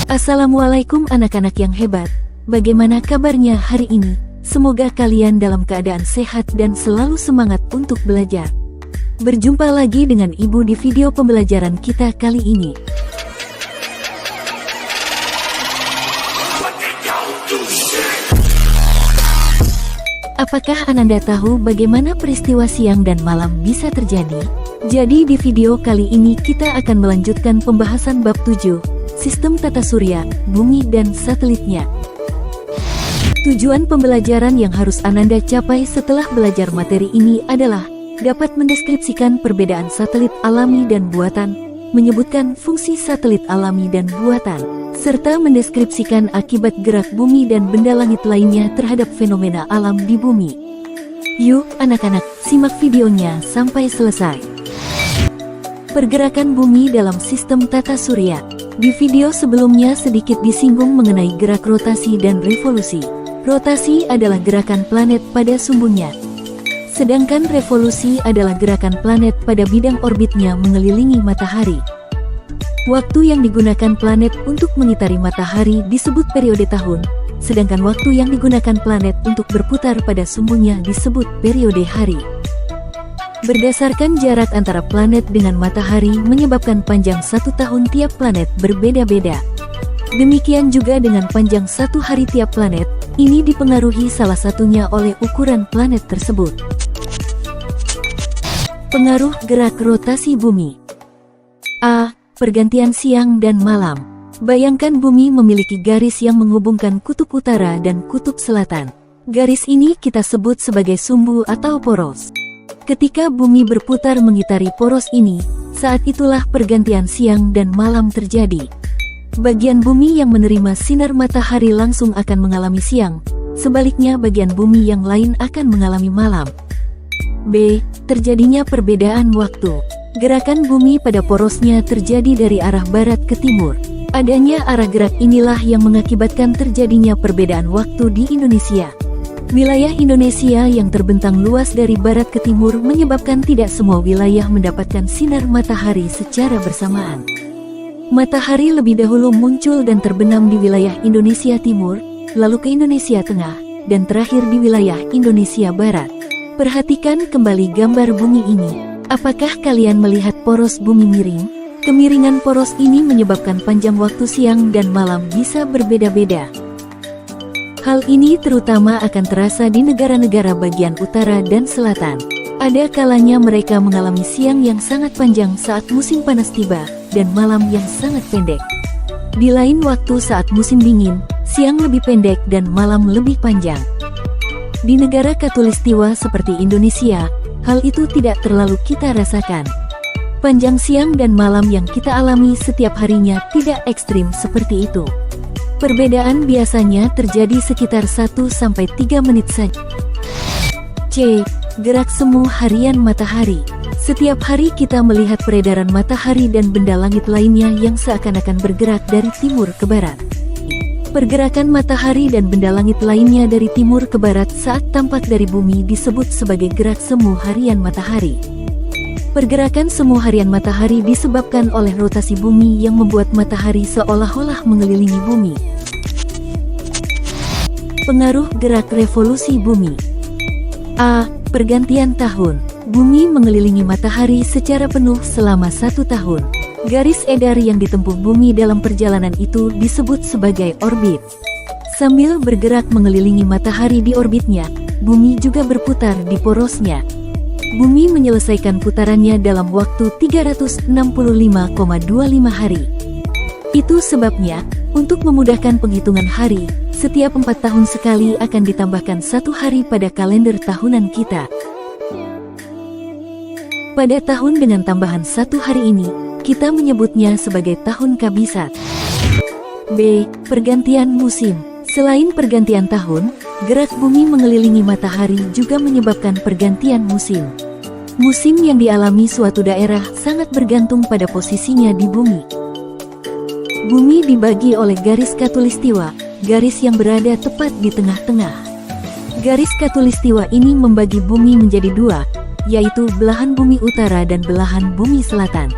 Assalamualaikum anak-anak yang hebat. Bagaimana kabarnya hari ini? Semoga kalian dalam keadaan sehat dan selalu semangat untuk belajar. Berjumpa lagi dengan Ibu di video pembelajaran kita kali ini. Apakah Ananda tahu bagaimana peristiwa siang dan malam bisa terjadi? Jadi di video kali ini kita akan melanjutkan pembahasan bab 7, Sistem Tata Surya, Bumi dan Satelitnya. Tujuan pembelajaran yang harus Ananda capai setelah belajar materi ini adalah dapat mendeskripsikan perbedaan satelit alami dan buatan, menyebutkan fungsi satelit alami dan buatan, serta mendeskripsikan akibat gerak bumi dan benda langit lainnya terhadap fenomena alam di bumi. Yuk anak-anak, simak videonya sampai selesai. Pergerakan bumi dalam sistem tata surya. Di video sebelumnya sedikit disinggung mengenai gerak rotasi dan revolusi. Rotasi adalah gerakan planet pada sumbunya, sedangkan revolusi adalah gerakan planet pada bidang orbitnya mengelilingi matahari. Waktu yang digunakan planet untuk mengitari matahari disebut periode tahun, sedangkan waktu yang digunakan planet untuk berputar pada sumbunya disebut periode hari. Berdasarkan jarak antara planet dengan matahari menyebabkan panjang satu tahun tiap planet berbeda-beda. Demikian juga dengan panjang satu hari tiap planet, ini dipengaruhi salah satunya oleh ukuran planet tersebut. Pengaruh gerak rotasi bumi. A. Pergantian siang dan malam. Bayangkan bumi memiliki garis yang menghubungkan kutub utara dan kutub selatan. Garis ini kita sebut sebagai sumbu atau poros. Ketika bumi berputar mengitari poros ini, saat itulah pergantian siang dan malam terjadi. Bagian bumi yang menerima sinar matahari langsung akan mengalami siang, sebaliknya bagian bumi yang lain akan mengalami malam. B. Terjadinya perbedaan waktu. Gerakan bumi pada porosnya terjadi dari arah barat ke timur. Adanya arah gerak inilah yang mengakibatkan terjadinya perbedaan waktu di Indonesia. Wilayah Indonesia yang terbentang luas dari barat ke timur menyebabkan tidak semua wilayah mendapatkan sinar matahari secara bersamaan. Matahari lebih dahulu muncul dan terbenam di wilayah Indonesia Timur, lalu ke Indonesia Tengah, dan terakhir di wilayah Indonesia Barat. Perhatikan kembali gambar bumi ini. Apakah kalian melihat poros bumi miring? Kemiringan poros ini menyebabkan panjang waktu siang dan malam bisa berbeda-beda. Hal ini terutama akan terasa di negara-negara bagian utara dan selatan. Ada kalanya mereka mengalami siang yang sangat panjang saat musim panas tiba, dan malam yang sangat pendek. Di lain waktu saat musim dingin, siang lebih pendek dan malam lebih panjang. Di negara Khatulistiwa seperti Indonesia, hal itu tidak terlalu kita rasakan. Panjang siang dan malam yang kita alami setiap harinya tidak ekstrim seperti itu. Perbedaan biasanya terjadi sekitar 1-3 menit saja. C. Gerak semu harian matahari. Setiap hari kita melihat peredaran matahari dan benda langit lainnya yang seakan-akan bergerak dari timur ke barat. Pergerakan matahari dan benda langit lainnya dari timur ke barat saat tampak dari bumi disebut sebagai gerak semu harian matahari. Pergerakan semu harian matahari disebabkan oleh rotasi bumi yang membuat matahari seolah-olah mengelilingi bumi. Pengaruh gerak revolusi bumi. A. Pergantian tahun. Bumi mengelilingi matahari secara penuh selama 1 tahun. Garis edar yang ditempuh bumi dalam perjalanan itu disebut sebagai orbit. Sambil bergerak mengelilingi matahari di orbitnya, bumi juga berputar di porosnya. Bumi menyelesaikan putarannya dalam waktu 365,25 hari. Itu sebabnya, untuk memudahkan penghitungan hari, setiap 4 tahun sekali akan ditambahkan 1 hari pada kalender tahunan kita. Pada tahun dengan tambahan 1 hari ini, kita menyebutnya sebagai tahun kabisat. B. Pergantian musim. Selain pergantian tahun, gerak bumi mengelilingi matahari juga menyebabkan pergantian musim. Musim yang dialami suatu daerah sangat bergantung pada posisinya di bumi. Bumi dibagi oleh garis khatulistiwa, garis yang berada tepat di tengah-tengah. Garis khatulistiwa ini membagi bumi menjadi 2, yaitu belahan bumi utara dan belahan bumi selatan.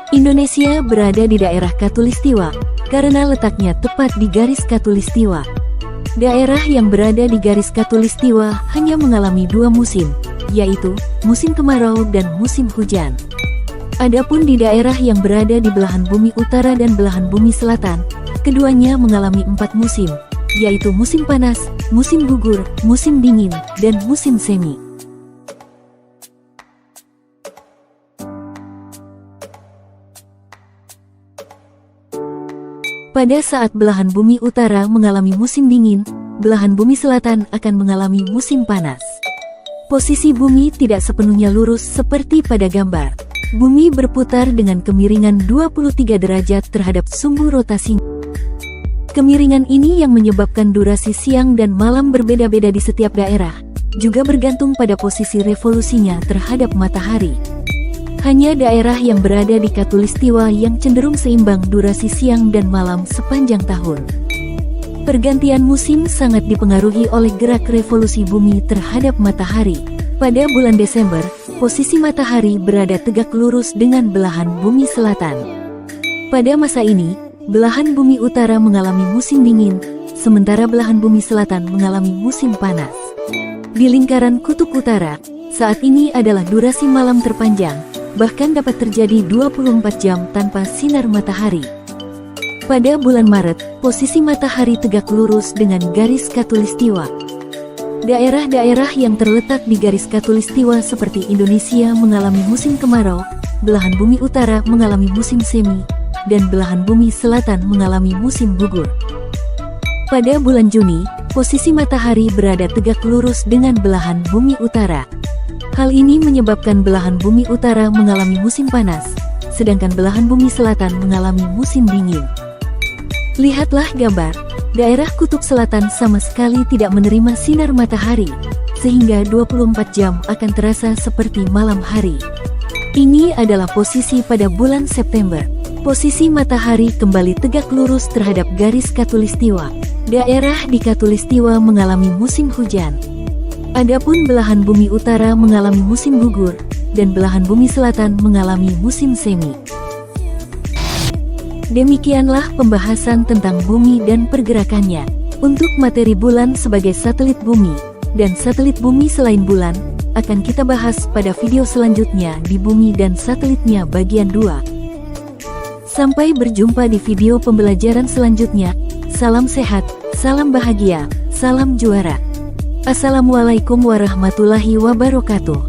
Indonesia berada di daerah khatulistiwa, karena letaknya tepat di garis khatulistiwa. Daerah yang berada di garis khatulistiwa hanya mengalami dua musim, yaitu musim kemarau dan musim hujan. Adapun di daerah yang berada di belahan bumi utara dan belahan bumi selatan, keduanya mengalami 4 musim, yaitu musim panas, musim gugur, musim dingin, dan musim semi. Pada saat belahan bumi utara mengalami musim dingin, belahan bumi selatan akan mengalami musim panas. Posisi bumi tidak sepenuhnya lurus seperti pada gambar. Bumi berputar dengan kemiringan 23 derajat terhadap sumbu rotasinya. Kemiringan ini yang menyebabkan durasi siang dan malam berbeda-beda di setiap daerah, juga bergantung pada posisi revolusinya terhadap matahari. Hanya daerah yang berada di khatulistiwa yang cenderung seimbang durasi siang dan malam sepanjang tahun. Pergantian musim sangat dipengaruhi oleh gerak revolusi bumi terhadap matahari. Pada bulan Desember, posisi matahari berada tegak lurus dengan belahan bumi selatan. Pada masa ini, belahan bumi utara mengalami musim dingin, sementara belahan bumi selatan mengalami musim panas. Di lingkaran kutub utara, saat ini adalah durasi malam terpanjang, bahkan dapat terjadi 24 jam tanpa sinar matahari. Pada bulan Maret, posisi matahari tegak lurus dengan garis khatulistiwa. Daerah-daerah yang terletak di garis khatulistiwa seperti Indonesia mengalami musim kemarau, belahan bumi utara mengalami musim semi, dan belahan bumi selatan mengalami musim gugur. Pada bulan Juni, posisi matahari berada tegak lurus dengan belahan bumi utara. Hal ini menyebabkan belahan bumi utara mengalami musim panas, sedangkan belahan bumi selatan mengalami musim dingin. Lihatlah gambar, daerah kutub selatan sama sekali tidak menerima sinar matahari, sehingga 24 jam akan terasa seperti malam hari. Ini adalah posisi pada bulan September. Posisi matahari kembali tegak lurus terhadap garis khatulistiwa. Daerah di khatulistiwa mengalami musim hujan. Adapun belahan bumi utara mengalami musim gugur, dan belahan bumi selatan mengalami musim semi. Demikianlah pembahasan tentang bumi dan pergerakannya. Untuk materi bulan sebagai satelit bumi, dan satelit bumi selain bulan, akan kita bahas pada video selanjutnya di Bumi dan Satelitnya bagian 2. Sampai berjumpa di video pembelajaran selanjutnya. Salam sehat, salam bahagia, salam juara. Assalamualaikum warahmatullahi wabarakatuh.